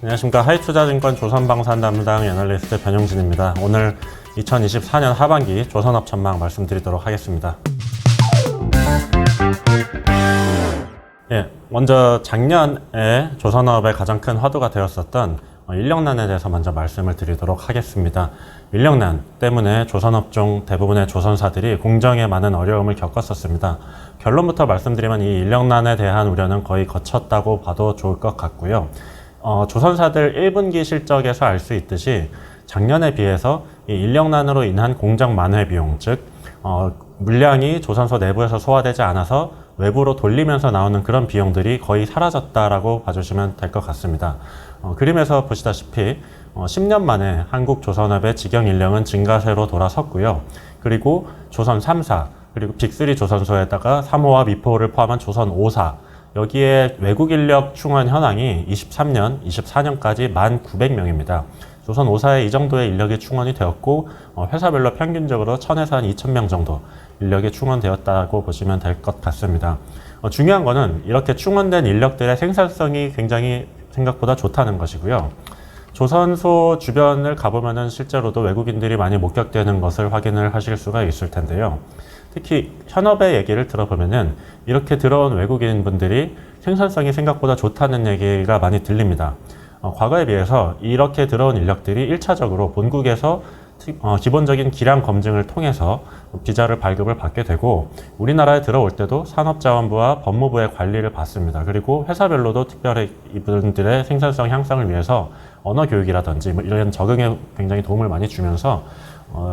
안녕하십니까. 하이투자증권 조선방산 담당 애널리스트 변용진입니다. 오늘 2024년 하반기 조선업 전망 말씀드리도록 하겠습니다. 먼저 작년에 조선업의 가장 큰 화두가 되었었던 인력난에 대해서 먼저 말씀을 드리도록 하겠습니다. 인력난 때문에 조선업종 대부분의 조선사들이 공정에 많은 어려움을 겪었었습니다. 결론부터 말씀드리면 이 인력난에 대한 우려는 거의 거쳤다고 봐도 좋을 것 같고요. 조선사들 1분기 실적에서 알 수 있듯이 작년에 비해서 이 인력난으로 인한 공정 만회 비용, 즉 물량이 조선소 내부에서 소화되지 않아서 외부로 돌리면서 나오는 그런 비용들이 거의 사라졌다라고 봐주시면 될 것 같습니다. 그림에서 보시다시피 10년 만에 한국 조선업의 직영 인력은 증가세로 돌아섰고요. 그리고 조선 3사, 그리고 빅3 조선소에다가 3호와 미포를 포함한 조선 5사, 여기에 외국 인력 충원 현황이 23년, 24년까지 1,900명입니다. 조선 5사에 이 정도의 인력이 충원이 되었고 회사별로 평균적으로 1,000에서 한 2,000명 정도 인력이 충원되었다고 보시면 될 것 같습니다. 중요한 거는 이렇게 충원된 인력들의 생산성이 굉장히 생각보다 좋다는 것이고요. 조선소 주변을 가보면은 실제로도 외국인들이 많이 목격되는 것을 확인을 하실 수가 있을 텐데요. 특히 현업의 얘기를 들어보면은 이렇게 들어온 외국인 분들이 생산성이 생각보다 좋다는 얘기가 많이 들립니다. 과거에 비해서 이렇게 들어온 인력들이 1차적으로 본국에서 기본적인 기량 검증을 통해서 비자를 발급을 받게 되고 우리나라에 들어올 때도 산업자원부와 법무부의 관리를 받습니다. 그리고 회사별로도 특별히 이분들의 생산성 향상을 위해서 언어 교육이라든지 이런 적응에 굉장히 도움을 많이 주면서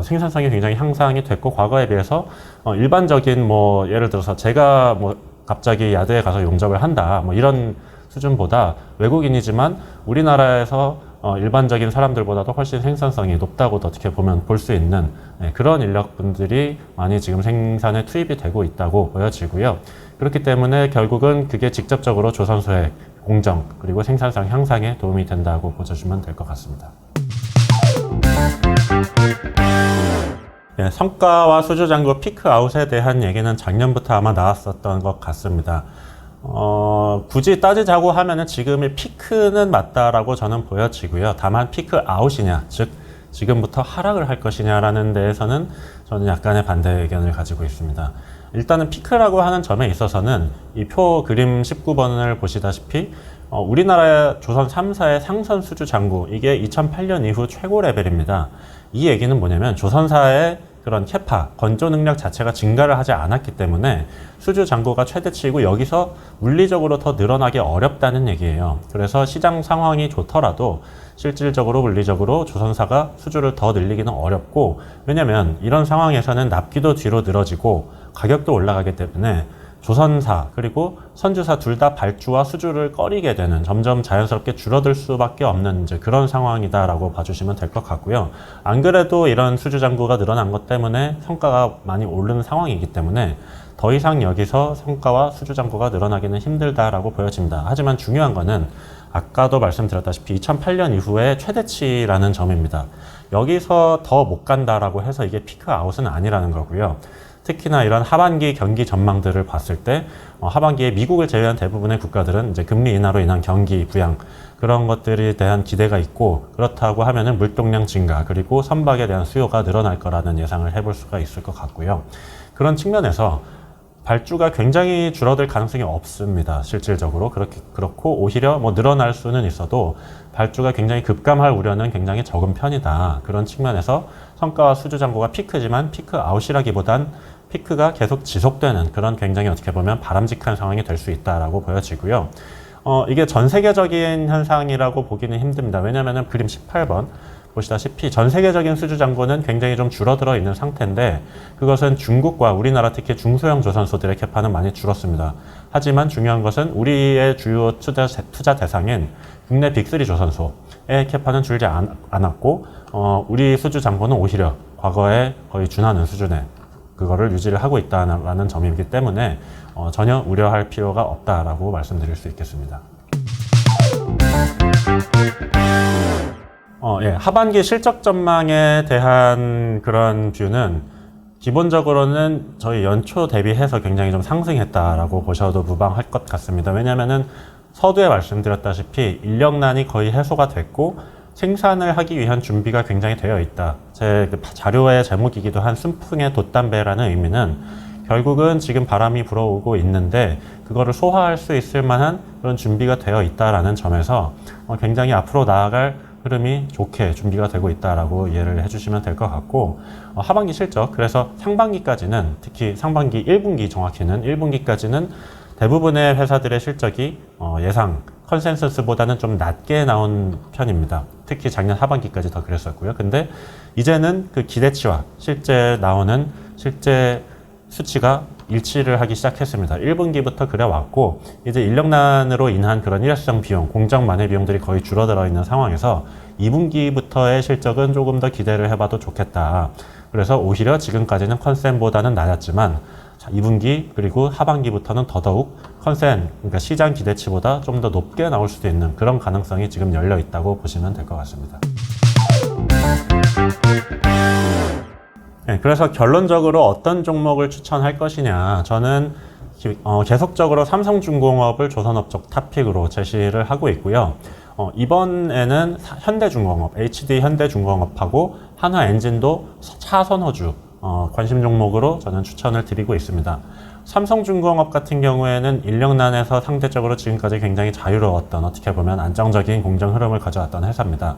생산성이 굉장히 향상이 됐고 과거에 비해서 일반적인 예를 들어서 제가 갑자기 야대에 가서 용접을 한다 이런 수준보다 외국인이지만 우리나라에서 일반적인 사람들보다도 훨씬 생산성이 높다고 어떻게 보면 볼 수 있는 그런 인력분들이 많이 지금 생산에 투입이 되고 있다고 보여지고요. 그렇기 때문에 결국은 그게 직접적으로 조선소의 공정 그리고 생산성 향상에 도움이 된다고 보셔주면 될 것 같습니다. 성과와 수주잔고 피크아웃에 대한 얘기는 작년부터 아마 나왔었던 것 같습니다. 굳이 따지자고 하면은 지금의 피크는 맞다라고 저는 보여지고요. 다만 피크아웃이냐, 즉 지금부터 하락을 할 것이냐라는 데에서는 저는 약간의 반대 의견을 가지고 있습니다. 일단은 피크라고 하는 점에 있어서는 이 표 그림 19번을 보시다시피 우리나라 조선 3사의 상선 수주 잔고 이게 2008년 이후 최고 레벨입니다. 이 얘기는 뭐냐면 조선사의 그런 캐파, 건조 능력 자체가 증가를 하지 않았기 때문에 수주 잔고가 최대치이고 여기서 물리적으로 더 늘어나기 어렵다는 얘기예요. 그래서 시장 상황이 좋더라도 실질적으로 물리적으로 조선사가 수주를 더 늘리기는 어렵고 왜냐면 이런 상황에서는 납기도 뒤로 늘어지고 가격도 올라가기 때문에 조선사 그리고 선주사 둘 다 발주와 수주를 꺼리게 되는 점점 자연스럽게 줄어들 수밖에 없는 그런 상황이다라고 봐주시면 될 것 같고요. 안 그래도 이런 수주 잔고가 늘어난 것 때문에 성과가 많이 오르는 상황이기 때문에 더 이상 여기서 성과와 수주 잔고가 늘어나기는 힘들다라고 보여집니다. 하지만 중요한 거는 아까도 말씀드렸다시피 2008년 이후에 최대치라는 점입니다. 여기서 더 못 간다라고 해서 이게 피크아웃은 아니라는 거고요. 특히나 이런 하반기 경기 전망들을 봤을 때 하반기에 미국을 제외한 대부분의 국가들은 이제 금리 인하로 인한 경기 부양 그런 것들에 대한 기대가 있고 그렇다고 하면은 물동량 증가 그리고 선박에 대한 수요가 늘어날 거라는 예상을 해볼 수가 있을 것 같고요. 그런 측면에서 발주가 굉장히 줄어들 가능성이 없습니다. 실질적으로 그렇고 오히려 늘어날 수는 있어도 발주가 굉장히 급감할 우려는 굉장히 적은 편이다. 그런 측면에서 성과와 수주 잔고가 피크지만 피크아웃이라기보단 피크가 계속 지속되는 그런 굉장히 어떻게 보면 바람직한 상황이 될 수 있다라고 보여지고요. 이게 전 세계적인 현상이라고 보기는 힘듭니다. 왜냐하면 그림 18번 보시다시피 전 세계적인 수주 잔고는 굉장히 좀 줄어들어 있는 상태인데 그것은 중국과 우리나라 특히 중소형 조선소들의 캐파는 많이 줄었습니다. 하지만 중요한 것은 우리의 주요 투자 대상인 국내 빅3 조선소의 캐파는 줄지 않았고 우리 수주 잔고는 오히려 과거에 거의 준하는 수준에 그거를 유지를 하고 있다는 점이기 때문에 전혀 우려할 필요가 없다라고 말씀드릴 수 있겠습니다. 하반기 실적 전망에 대한 그런 뷰는 기본적으로는 저희 연초 대비해서 굉장히 좀 상승했다라고 보셔도 무방할 것 같습니다. 왜냐하면은 서두에 말씀드렸다시피 인력난이 거의 해소가 됐고 생산을 하기 위한 준비가 굉장히 되어 있다. 제 자료의 제목이기도 한 순풍의 돛담배라는 의미는 결국은 지금 바람이 불어오고 있는데 그거를 소화할 수 있을 만한 그런 준비가 되어 있다라는 점에서 굉장히 앞으로 나아갈 흐름이 좋게 준비가 되고 있다라고 이해를 해주시면 될 것 같고, 하반기 실적, 그래서 상반기까지는, 특히 상반기 1분기 정확히는 1분기까지는 대부분의 회사들의 실적이 예상 컨센서스보다는 좀 낮게 나온 편입니다. 특히 작년 하반기까지 더 그랬었고요. 근데 이제는 그 기대치와 실제 나오는 실제 수치가 일치를 하기 시작했습니다. 1분기부터 그래왔고 이제 인력난으로 인한 그런 일회성 비용, 공정만의 비용들이 거의 줄어들어 있는 상황에서 2분기부터의 실적은 조금 더 기대를 해봐도 좋겠다. 그래서 오히려 지금까지는 컨센보다는 낮았지만 2분기 그리고 하반기부터는 더더욱 컨센, 그러니까 시장 기대치보다 좀 더 높게 나올 수도 있는 그런 가능성이 지금 열려 있다고 보시면 될 것 같습니다. 네, 그래서 결론적으로 어떤 종목을 추천할 것이냐, 저는 계속적으로 삼성중공업을 조선업적 탑픽으로 제시를 하고 있고요. 이번에는 현대중공업, HD 현대중공업하고 하나엔진도 차선호주 관심 종목으로 저는 추천을 드리고 있습니다. 삼성중공업 같은 경우에는 인력난에서 상대적으로 지금까지 굉장히 자유로웠던, 어떻게 보면 안정적인 공정 흐름을 가져왔던 회사입니다.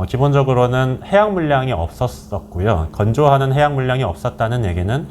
기본적으로는 해양 물량이 없었고요. 건조하는 해양 물량이 없었다는 얘기는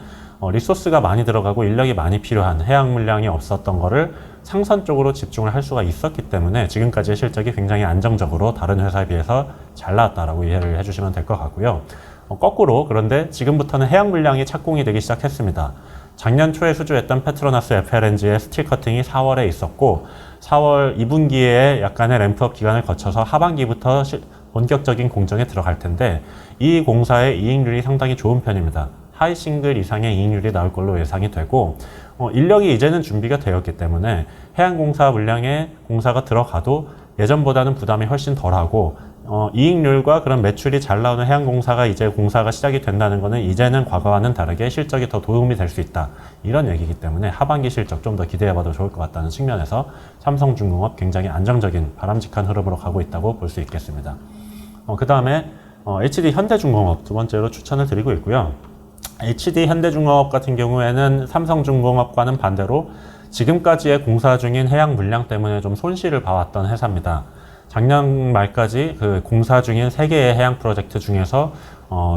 리소스가 많이 들어가고 인력이 많이 필요한 해양 물량이 없었던 거를 상선 쪽으로 집중을 할 수가 있었기 때문에 지금까지의 실적이 굉장히 안정적으로 다른 회사에 비해서 잘 나왔다라고 이해를 해주시면 될 것 같고요. 거꾸로 그런데 지금부터는 해양 물량이 착공이 되기 시작했습니다. 작년 초에 수주했던 페트로나스 FLNG의 스틸 커팅이 4월에 있었고 4월 2분기에 약간의 램프업 기간을 거쳐서 하반기부터 본격적인 공정에 들어갈 텐데 이 공사의 이익률이 상당히 좋은 편입니다. 하이 싱글 이상의 이익률이 나올 걸로 예상이 되고 인력이 이제는 준비가 되었기 때문에 해양공사 물량에 공사가 들어가도 예전보다는 부담이 훨씬 덜하고 이익률과 그런 매출이 잘 나오는 해양공사가 이제 공사가 시작이 된다는 것은 이제는 과거와는 다르게 실적이 더 도움이 될 수 있다. 이런 얘기이기 때문에 하반기 실적 좀 더 기대해봐도 좋을 것 같다는 측면에서 삼성중공업 굉장히 안정적인 바람직한 흐름으로 가고 있다고 볼 수 있겠습니다. 그 다음에 HD 현대중공업 두 번째로 추천을 드리고 있고요. HD 현대중공업 같은 경우에는 삼성중공업과는 반대로 지금까지의 공사 중인 해양 물량 때문에 좀 손실을 봐왔던 회사입니다. 작년 말까지 그 공사 중인 3개의 해양 프로젝트 중에서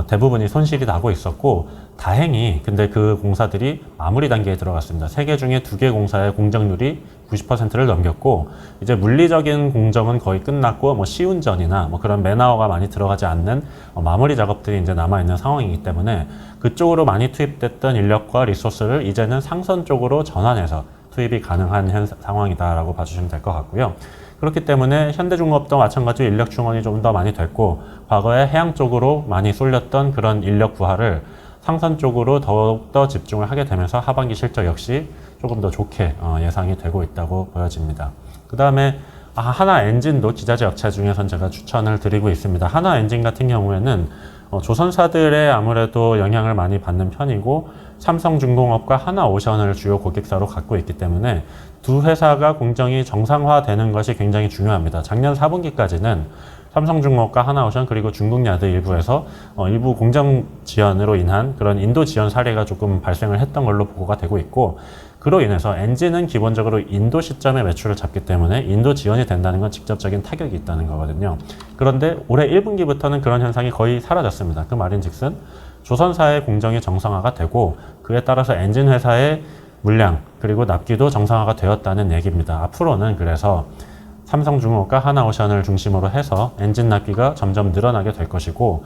대부분이 손실이 나고 있었고 다행히 근데 그 공사들이 마무리 단계에 들어갔습니다. 3개 중에 2개 공사의 공정률이 90%를 넘겼고 이제 물리적인 공정은 거의 끝났고 시운전이나 그런 맨아워가 많이 들어가지 않는 마무리 작업들이 이제 남아있는 상황이기 때문에 그쪽으로 많이 투입됐던 인력과 리소스를 이제는 상선 쪽으로 전환해서 투입이 가능한 상황이다라고 봐주시면 될 것 같고요. 그렇기 때문에 현대중공업도 마찬가지로 인력 충원이 좀 더 많이 됐고 과거에 해양 쪽으로 많이 쏠렸던 그런 인력 부하를 상선 쪽으로 더욱더 집중을 하게 되면서 하반기 실적 역시 조금 더 좋게 예상이 되고 있다고 보여집니다. 그 다음에 하나엔진도 기자재 업체 중에선 제가 추천을 드리고 있습니다. 하나엔진 같은 경우에는 조선사들의 아무래도 영향을 많이 받는 편이고 삼성중공업과 하나오션을 주요 고객사로 갖고 있기 때문에 두 회사가 공정이 정상화되는 것이 굉장히 중요합니다. 작년 4분기까지는 삼성중공업과 하나오션 그리고 중국야드 일부에서 일부 공정 지연으로 인한 그런 인도 지연 사례가 조금 발생을 했던 걸로 보고가 되고 있고 그로 인해서 엔진은 기본적으로 인도 시점에 매출을 잡기 때문에 인도 지연이 된다는 건 직접적인 타격이 있다는 거거든요. 그런데 올해 1분기부터는 그런 현상이 거의 사라졌습니다. 그 말인즉슨 조선사의 공정이 정상화가 되고 그에 따라서 엔진 회사의 물량 그리고 납기도 정상화가 되었다는 얘기입니다. 앞으로는 그래서 삼성중공업과 하나오션을 중심으로 해서 엔진 납기가 점점 늘어나게 될 것이고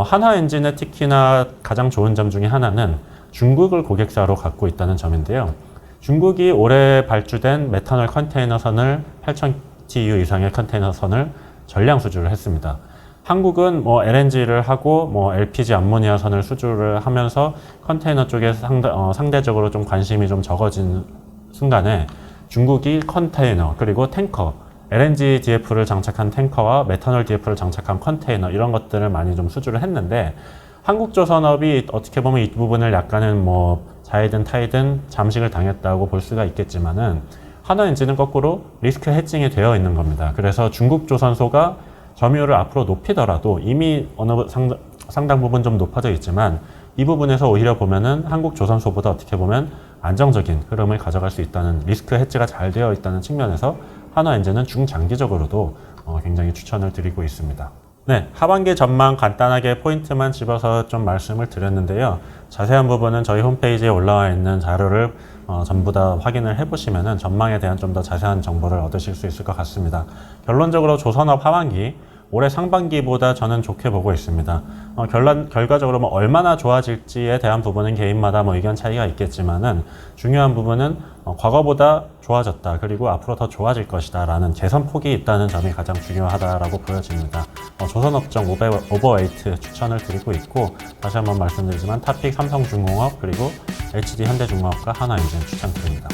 하나엔진의 특히나 가장 좋은 점 중에 하나는 중국을 고객사로 갖고 있다는 점인데요. 중국이 올해 발주된 메탄올 컨테이너선을 8,000TU 이상의 컨테이너선을 전량 수주를 했습니다. 한국은 LNG를 하고 LPG 암모니아선을 수주를 하면서 컨테이너 쪽에 상대적으로 좀 관심이 좀 적어진 순간에 중국이 컨테이너 그리고 탱커 LNG DF를 장착한 탱커와 메탄올 DF를 장착한 컨테이너 이런 것들을 많이 좀 수주를 했는데 한국조선업이 어떻게 보면 이 부분을 약간은 자이든 타이든 잠식을 당했다고 볼 수가 있겠지만은 한화엔진은 거꾸로 리스크 해칭이 되어 있는 겁니다. 그래서 중국조선소가 점유율을 앞으로 높이더라도 이미 어느 상당 부분 좀 높아져 있지만 이 부분에서 오히려 보면은 한국조선소보다 어떻게 보면 안정적인 흐름을 가져갈 수 있다는 리스크 해지가 잘 되어 있다는 측면에서 한화엔진은 중장기적으로도 굉장히 추천을 드리고 있습니다. 네, 하반기 전망 간단하게 포인트만 집어서 좀 말씀을 드렸는데요. 자세한 부분은 저희 홈페이지에 올라와 있는 자료를 전부 다 확인을 해보시면 전망에 대한 좀 더 자세한 정보를 얻으실 수 있을 것 같습니다. 결론적으로 조선업 하반기 올해 상반기보다 저는 좋게 보고 있습니다. 결과적으로 뭐 얼마나 좋아질지에 대한 부분은 개인마다 뭐 의견 차이가 있겠지만은 중요한 부분은 과거보다 좋아졌다. 그리고 앞으로 더 좋아질 것이다. 라는 개선 폭이 있다는 점이 가장 중요하다라고 보여집니다. 조선업종 오버웨이트 추천을 드리고 있고 다시 한번 말씀드리지만 타픽 삼성중공업 그리고 HD 현대중공업과 한화엔진 추천드립니다.